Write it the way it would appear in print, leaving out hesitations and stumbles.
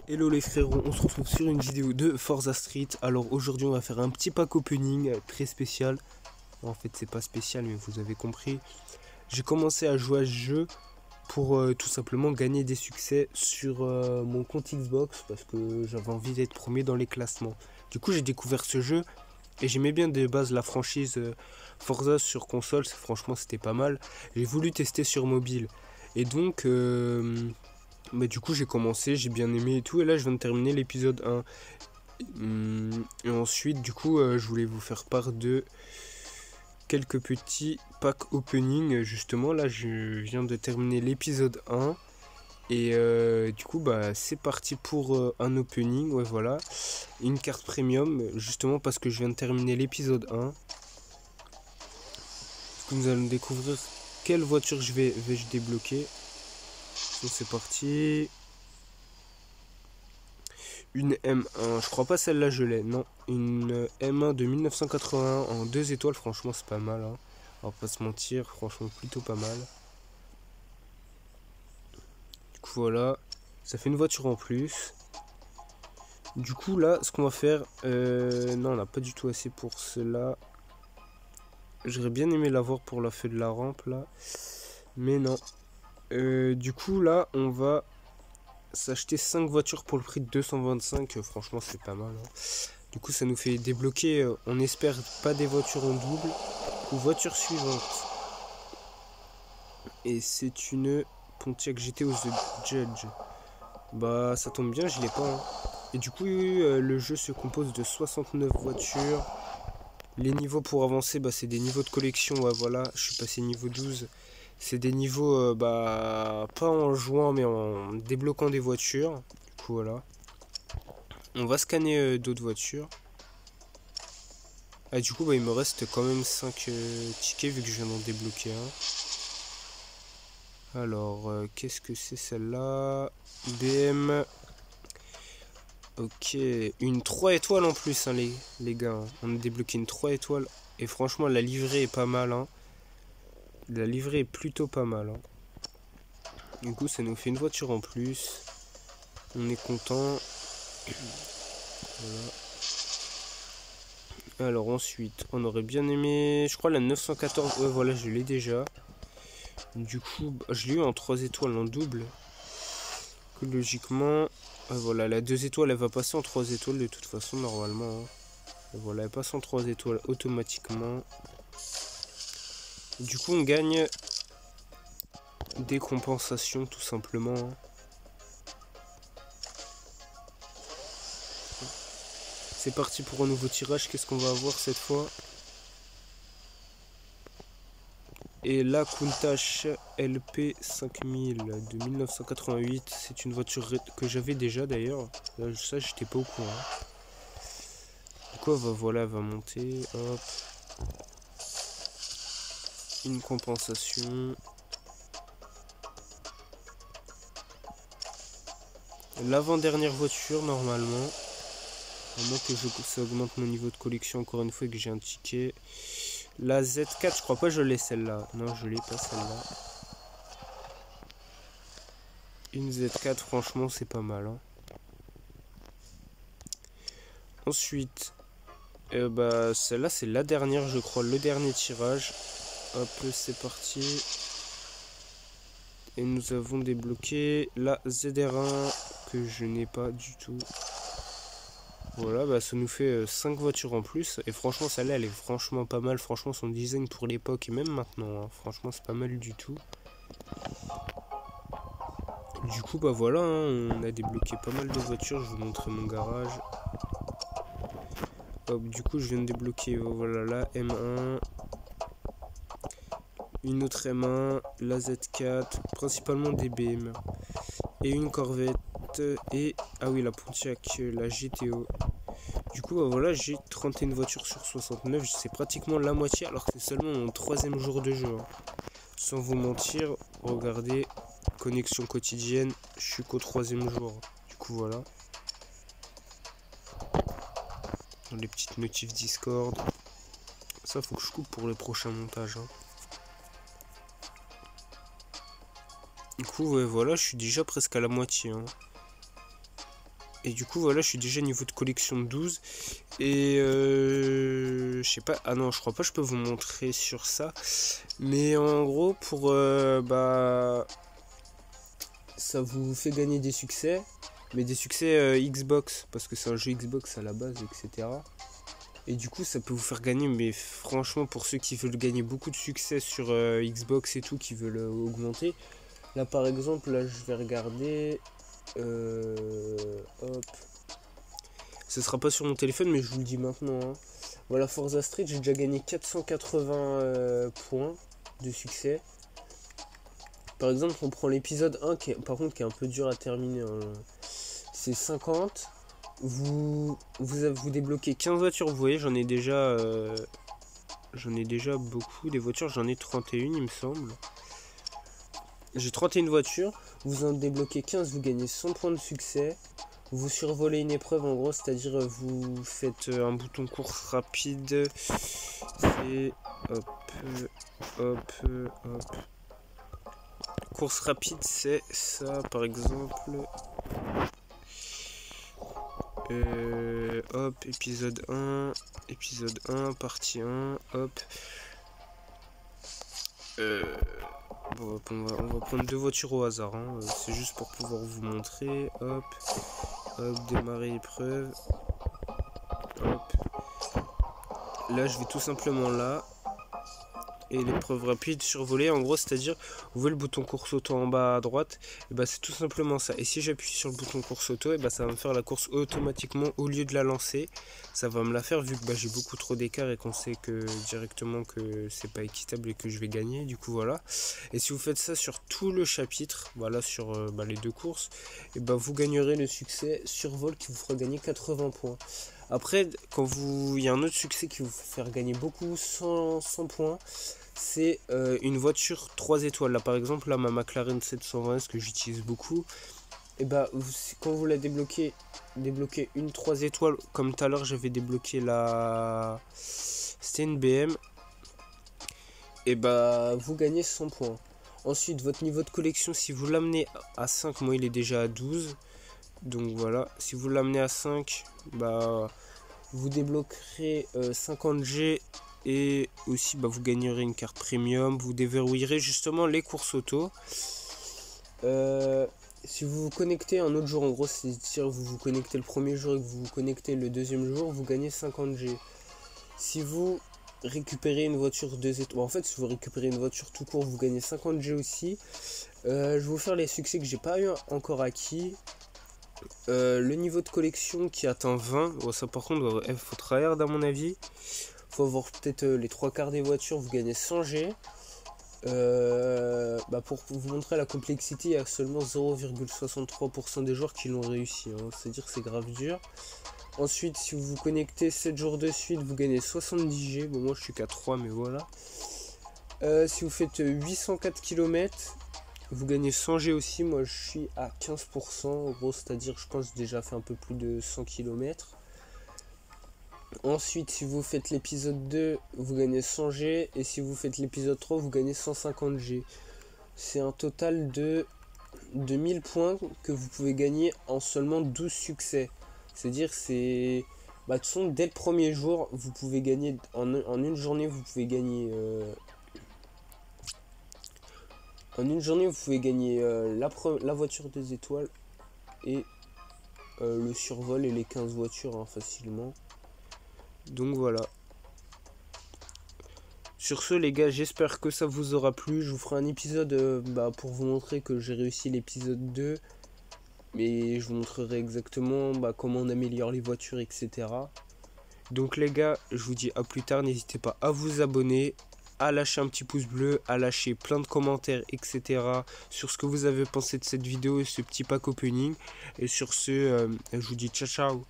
Hello les frérots, on se retrouve sur une vidéo de Forza Street. Alors aujourd'hui on va faire un petit pack opening très spécial. En fait c'est pas spécial mais vous avez compris. J'ai commencé à jouer à ce jeu pour tout simplement gagner des succès sur mon compte Xbox. Parce que j'avais envie d'être premier dans les classements. Du coup j'ai découvert ce jeu et j'aimais bien de base la franchise Forza sur console. Franchement c'était pas mal. J'ai voulu tester sur mobile. Et donc... bah, du coup j'ai commencé, j'ai bien aimé et tout, et là je viens de terminer l'épisode 1. Et ensuite du coup je voulais vous faire part de quelques petits packs opening. Justement là je viens de terminer l'épisode 1. Et du coup bah c'est parti pour un opening. Ouais voilà, une carte premium justement parce que je viens de terminer l'épisode 1. Du coup nous allons découvrir quelle voiture vais-je débloquer. Donc c'est parti. Une M1, je crois pas celle-là je l'ai, non. Une M1 de 1981 en 2 étoiles, franchement c'est pas mal. Hein. On va pas se mentir, franchement plutôt pas mal. Du coup voilà, ça fait une voiture en plus. Du coup là, ce qu'on va faire, non on n'a pas du tout assez pour cela. J'aurais bien aimé l'avoir pour la feu de la rampe là, mais non. Du coup là, on va s'acheter 5 voitures pour le prix de 225, franchement c'est pas mal. Hein. Du coup ça nous fait débloquer, on espère pas des voitures en double. Ou voiture suivante. Et c'est une Pontiac GTO The Judge. Bah ça tombe bien, je l'ai pas. Hein. Et du coup le jeu se compose de 69 voitures. Les niveaux pour avancer, bah c'est des niveaux de collection. Ouais voilà, je suis passé niveau 12. C'est des niveaux bah pas en jouant mais en débloquant des voitures. Du coup voilà. On va scanner d'autres voitures. Ah du coup bah il me reste quand même 5 tickets vu que je viens d'en débloquer un. Alors qu'est-ce que c'est celle-là? BM. Ok, une 3 étoiles en plus hein, les gars. Hein. On a débloqué une 3 étoiles. Et franchement la livrée est pas mal. Hein. La livrée est plutôt pas mal. Hein. Du coup ça nous fait une voiture en plus. On est content. Voilà. Alors ensuite, on aurait bien aimé, je crois la 914, ouais voilà je l'ai déjà. Du coup, je l'ai eu en 3 étoiles en double. Que logiquement, voilà la 2 étoiles elle va passer en 3 étoiles de toute façon normalement. Hein. Voilà, elle passe en 3 étoiles automatiquement. Du coup on gagne des compensations tout simplement. Hein. C'est parti pour un nouveau tirage. Qu'est-ce qu'on va avoir cette fois? Et la Countach LP 5000 de 1988. C'est une voiture que j'avais déjà d'ailleurs. Ça j'étais pas au courant. Du coup voilà, elle va monter. Hop. Une compensation. L'avant-dernière voiture normalement. À moins que ça augmente mon niveau de collection encore une fois et que j'ai un ticket. La Z4, je crois pas que je l'ai celle-là. Non, je l'ai pas celle-là. Une Z4, franchement, c'est pas mal. Hein. Ensuite, bah, celle-là, c'est la dernière, je crois, le dernier tirage. Hop, c'est parti. Et nous avons débloqué la ZR1 que je n'ai pas du tout. Voilà, bah ça nous fait 5 voitures en plus. Et franchement, celle-là, elle est franchement pas mal. Franchement, son design pour l'époque et même maintenant, hein, franchement, c'est pas mal du tout. Du coup, bah voilà, hein, on a débloqué pas mal de voitures. Je vais vous montrer mon garage. Hop, du coup, je viens de débloquer, voilà, la M1. Une autre M1, la Z4, principalement des BM. Et une Corvette. Et, ah oui, la Pontiac, la GTO. Du coup, bah voilà, j'ai 31 voitures sur 69. C'est pratiquement la moitié, alors que c'est seulement mon 3e jour de jeu. Hein. Sans vous mentir, regardez, connexion quotidienne, je suis qu'au 3e jour. Du coup, voilà. Les petites notifs Discord. Ça, faut que je coupe pour le prochain montage. Hein. Du coup, ouais, voilà, je suis déjà presque à la moitié. Hein. Et du coup voilà, je suis déjà niveau de collection 12. Et je sais pas, ah non je crois pas que je peux vous montrer sur ça. Mais en gros pour ça vous fait gagner des succès. Mais des succès Xbox, parce que c'est un jeu Xbox à la base, etc. Et du coup ça peut vous faire gagner, mais franchement pour ceux qui veulent gagner beaucoup de succès sur Xbox et tout, qui veulent augmenter. Là par exemple, là je vais regarder. Hop. Ce sera pas sur mon téléphone, mais je vous le dis maintenant. Hein. Voilà, Forza Street, j'ai déjà gagné 480 points de succès. Par exemple, on prend l'épisode 1, qui est, par contre, qui est un peu dur à terminer. Hein. C'est 50. Vous débloquez 15 voitures, vous voyez, j'en ai déjà beaucoup. Des voitures, j'en ai 31, il me semble. J'ai 31 voitures. Vous en débloquez 15, vous gagnez 100 points de succès. Vous survolez une épreuve en gros, c'est-à-dire vous faites un bouton course rapide. C'est hop, hop, hop. Course rapide, c'est ça par exemple. Hop, épisode 1, partie 1, hop. Bon, on va prendre deux voitures au hasard, hein. C'est juste pour pouvoir vous montrer. Hop, hop, démarrer l'épreuve. Hop. Là, je vais tout simplement là. Et l'épreuve rapide survolée, en gros, c'est-à-dire, vous voyez le bouton course auto en bas à droite, et bah c'est tout simplement ça. Et si j'appuie sur le bouton course auto, et bah ça va me faire la course automatiquement au lieu de la lancer. Ça va me la faire vu que bah, j'ai beaucoup trop d'écart et qu'on sait que directement que c'est pas équitable et que je vais gagner. Du coup voilà. Et si vous faites ça sur tout le chapitre, voilà sur les deux courses, et bah vous gagnerez le succès survol qui vous fera gagner 80 points. Après, il y a un autre succès qui vous fait faire gagner beaucoup 100 points. C'est une voiture 3 étoiles. Là par exemple, là ma McLaren 720 ce que j'utilise beaucoup. Et bah quand vous la débloquez une 3 étoiles, comme tout à l'heure j'avais débloqué la... C'était une BM. Et bah vous gagnez 100 points. Ensuite votre niveau de collection, si vous l'amenez à 5, moi il est déjà à 12. Donc voilà, si vous l'amenez à 5, bah vous débloquerez 50G. Et aussi vous gagnerez une carte premium. Vous déverrouillerez justement les courses auto. Si vous vous connectez un autre jour, en gros c'est-à-dire vous vous connectez le premier jour et que vous vous connectez le deuxième jour, vous gagnez 50G. Si vous récupérez une voiture 2 étoiles, en fait si vous récupérez une voiture tout court, vous gagnez 50G aussi. Je vais vous faire les succès que j'ai pas eu encore acquis. Le niveau de collection qui atteint 20. Bon, ça par contre il faut tryhard à mon avis. Faut avoir peut-être les 3/4 des voitures, vous gagnez 100G. Pour vous montrer la complexité, il y a seulement 0,63% des joueurs qui l'ont réussi. Hein. C'est-à-dire que c'est grave dur. Ensuite, si vous vous connectez 7 jours de suite, vous gagnez 70G. Bon, moi je suis qu'à 3, mais voilà. Si vous faites 804 km, vous gagnez 100G aussi. Moi je suis à 15%. En gros, c'est-à-dire, je pense que j'ai déjà fait un peu plus de 100 km. Ensuite, si vous faites l'épisode 2, vous gagnez 100G. Et si vous faites l'épisode 3, vous gagnez 150G. C'est un total de 1000 points que vous pouvez gagner en seulement 12 succès. C'est-à-dire, c'est... de toute façon, dès le premier jour, vous pouvez gagner... En une journée, vous pouvez gagner... En une journée, vous pouvez gagner la voiture des étoiles et le survol et les 15 voitures hein, facilement. Donc voilà. Sur ce les gars, j'espère que ça vous aura plu. Je vous ferai un épisode pour vous montrer que j'ai réussi l'épisode 2. Mais je vous montrerai exactement comment on améliore les voitures, etc. Donc les gars, je vous dis à plus tard. N'hésitez pas à vous abonner, à lâcher un petit pouce bleu, à lâcher plein de commentaires, etc. sur ce que vous avez pensé de cette vidéo et ce petit pack opening. Et sur ce, je vous dis ciao ciao.